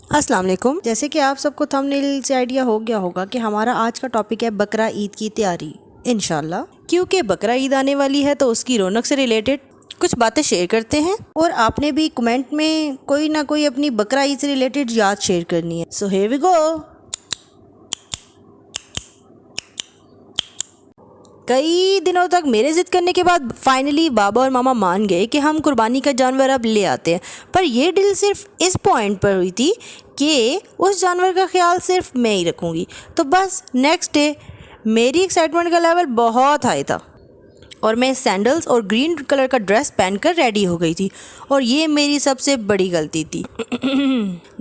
السلام علیکم. جیسے کہ آپ سب کو تھمبنیل سے آئیڈیا ہو گیا ہوگا کہ ہمارا آج کا ٹاپک ہے بقرہ عید کی تیاری انشاءاللہ. کیونکہ بقرہ عید آنے والی ہے تو اس کی رونق سے ریلیٹڈ کچھ باتیں شیئر کرتے ہیں، اور آپ نے بھی کمنٹ میں کوئی نہ کوئی اپنی بقرہ عید سے ریلیٹڈ یاد شیئر کرنی ہے. سو ہیئر وی گو. کئی دنوں تک میرے ضد کرنے کے بعد فائنلی بابا اور ماما مان گئے کہ ہم قربانی کا جانور اب لے آتے ہیں. پر یہ ڈیل صرف اس پوائنٹ پر ہوئی تھی کہ اس جانور کا خیال صرف میں ہی رکھوں گی. تو بس نیکسٹ ڈے میری ایکسائٹمنٹ کا لیول بہت ہائی تھا اور میں سینڈلز اور گرین کلر کا ڈریس پہن کر ریڈی ہو گئی تھی، اور یہ میری سب سے بڑی غلطی تھی.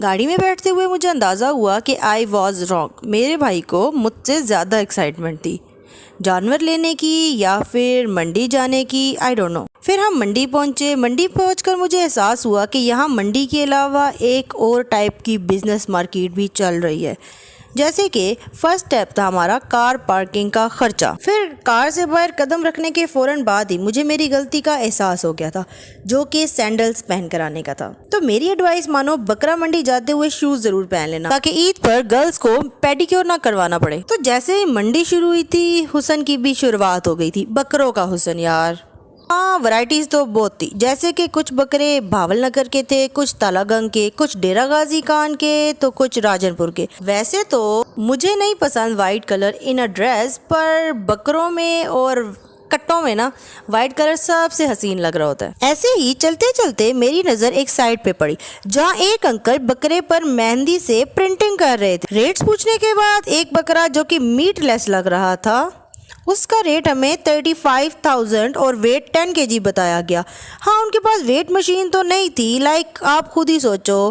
گاڑی میں بیٹھتے ہوئے مجھے اندازہ ہوا کہ آئی واز رانگ. میرے بھائی کو مجھ سے زیادہ ایکسائٹمنٹ تھی جانور لینے کی یا پھر منڈی جانے کی، آئی ڈونٹ نو. پھر ہم منڈی پہنچے. منڈی پہنچ کر مجھے احساس ہوا کہ یہاں منڈی کے علاوہ ایک اور ٹائپ کی بزنس مارکیٹ بھی چل رہی ہے. جیسے کہ فرسٹ اسٹیپ تھا ہمارا کار پارکنگ کا خرچہ. پھر کار سے باہر قدم رکھنے کے فوراً بعد ہی مجھے میری غلطی کا احساس ہو گیا تھا، جو کہ سینڈلز پہن کر آنے کا تھا. تو میری ایڈوائس مانو، بقرہ منڈی جاتے ہوئے شوز ضرور پہن لینا تاکہ عید پر گرلز کو پیڈیکیور نہ کروانا پڑے. تو جیسے ہی منڈی شروع ہوئی تھی، حسن کی بھی شروعات ہو گئی تھی. بکروں کا حسن یار. ہاں، ورائٹیز تو بہت تھی. جیسے کہ کچھ بکرے بھاول نگر کے تھے، کچھ تالا گنگ کے، کچھ ڈیرہ غازی خان کے، تو کچھ راجن پور کے. ویسے تو مجھے نہیں پسند وائٹ کلر ان اے ڈریس، پر بکروں میں اور کٹوں میں نا وائٹ کلر سب سے حسین لگ رہا ہوتا ہے. ایسے ہی چلتے چلتے میری نظر ایک سائٹ پہ پڑی جہاں ایک انکل بکرے پر مہندی سے پرنٹنگ کر رہے تھے. ریٹس پوچھنے کے بعد ایک بکرا جو کہ میٹ لیس لگ رہا تھا، اس کا ریٹ ہمیں 35,000 اور ویٹ 10 kg بتایا گیا. ہاں، ان کے پاس ویٹ مشین تو نہیں تھی. لائک آپ خود ہی سوچو،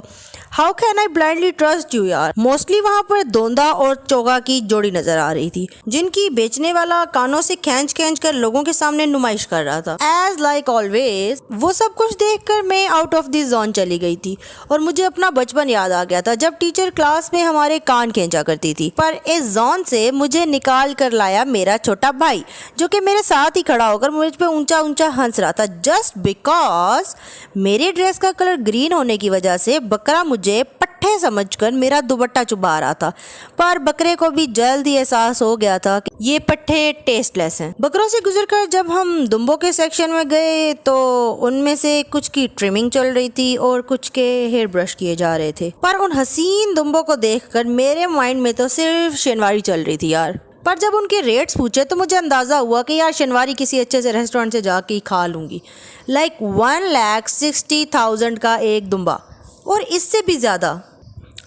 how can I blindly trust you یار. موسٹلی وہاں پر دوندا اور چوگا کی جوڑی نظر آ رہی تھی، جن کی بیچنے والا کانوں سے کھینچ کھینچ کر لوگوں کے سامنے نمائش کر رہا تھا. ایز لائک آلویز وہ سب کچھ دیکھ کر میں آؤٹ آف دی زون چلی گئی تھی، اور مجھے اپنا بچپن یاد آ گیا تھا جب ٹیچر کلاس میں ہمارے کان کھینچا کرتی تھی. پر اس زون سے مجھے نکال کر لایا میرا چھوٹا بھائی، جو کہ میرے ساتھ ہی کھڑا ہو کر مجھ پہ اونچا اونچا ہنس رہا تھا، جسٹ بیکاز میرے ڈریس کا کلر گرین ہونے کی وجہ سے بکرا مجھے پٹھے سمجھ کر میرا دوپٹہ چبا رہا تھا. پر بکرے کو بھی جلد ہی احساس ہو گیا تھا کہ یہ پٹھے ٹیسٹ لیس ہیں. بکروں سے گزر کر جب ہم دمبوں کے سیکشن میں گئے تو ان میں سے کچھ کی ٹریمنگ چل رہی تھی اور کچھ کے ہیئر برش کیے جا رہے تھے. پر ان حسین دمبوں کو دیکھ کر میرے مائنڈ میں تو صرف شینواری چل رہی تھی یار. پر جب ان کے ریٹس پوچھے تو مجھے اندازہ ہوا کہ یار شینواری کسی اچھے سے ریسٹورینٹ سے جا کے ہی کھا لوں گی. لائک 1,60,000 کا ایک دمبا، اور اس سے بھی زیادہ.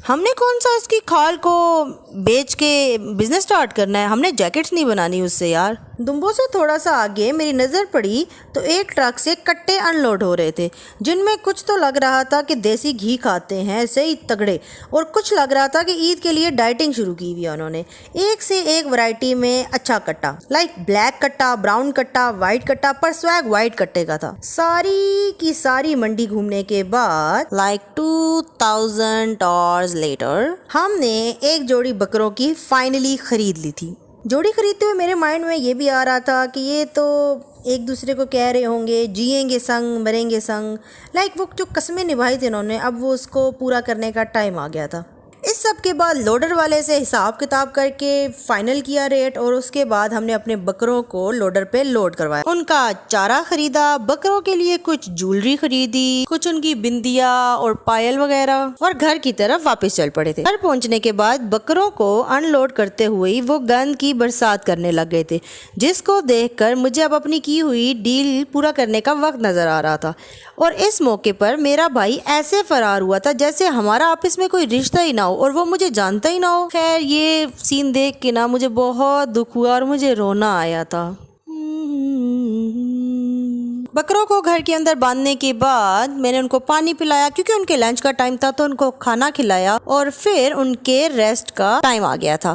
ہم نے کون سا اس کی کھال کو بیچ کے بزنس سٹارٹ کرنا ہے؟ ہم نے جیکٹس نہیں بنانی اس سے یار. دمبوں سے تھوڑا سا آگے میری نظر پڑی تو ایک ٹرک سے کٹے ان لوڈ ہو رہے تھے، جن میں کچھ تو لگ رہا تھا کہ دیسی گھی کھاتے ہیں صحیح تگڑے، اور کچھ لگ رہا تھا کہ عید کے لیے ڈائٹنگ شروع کی ہوئی ہے انہوں نے. ایک سے ایک ورائٹی میں اچھا کٹا، لائک بلیک کٹا، براؤن کٹا، وائٹ کٹا، پر سویگ وائٹ کٹے کا تھا. ساری کی ساری منڈی گھومنے کے بعد لائک 2,000 hours لیٹر ہم نے ایک جوڑی بکروں کی فائنلی خرید لی تھی. جوڑی خریدتے ہوئے میرے مائنڈ میں یہ بھی آ رہا تھا کہ یہ تو ایک دوسرے کو کہہ رہے ہوں گے جیئیں گے سنگ مریں گے سنگ. لائک وہ جو قسمیں نبھائی تھی انہوں نے، اب وہ اس کو پورا کرنے کا ٹائم آ گیا تھا. اس سب کے بعد لوڈر والے سے حساب کتاب کر کے فائنل کیا ریٹ، اور اس کے بعد ہم نے اپنے بکروں کو لوڈر پہ لوڈ کروایا. ان کا چارہ خریدا، بکروں کے لیے کچھ جولری خریدی، کچھ ان کی بندیا اور پائل وغیرہ، اور گھر کی طرف واپس چل پڑے تھے. گھر پہنچنے کے بعد بکروں کو ان لوڈ کرتے ہوئے وہ گند کی برسات کرنے لگ گئے تھے، جس کو دیکھ کر مجھے اب اپنی کی ہوئی ڈیل پورا کرنے کا وقت نظر آ رہا تھا. اور اس موقع پر میرا بھائی ایسے فرار ہوا تھا جیسے ہمارا آپس میں کوئی رشتہ ہی نہ ہو اور وہ مجھے جانتا ہی نہ ہو. خیر، یہ سین دیکھ کے نا مجھے بہت دکھ ہوا اور مجھے رونا آیا تھا. بکروں کو گھر کے اندر باندھنے کے بعد میں نے ان کو پانی پلایا کیونکہ ان کے لنچ کا ٹائم تھا، تو ان کو کھانا کھلایا، اور پھر ان کے ریسٹ کا ٹائم آ گیا تھا.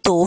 2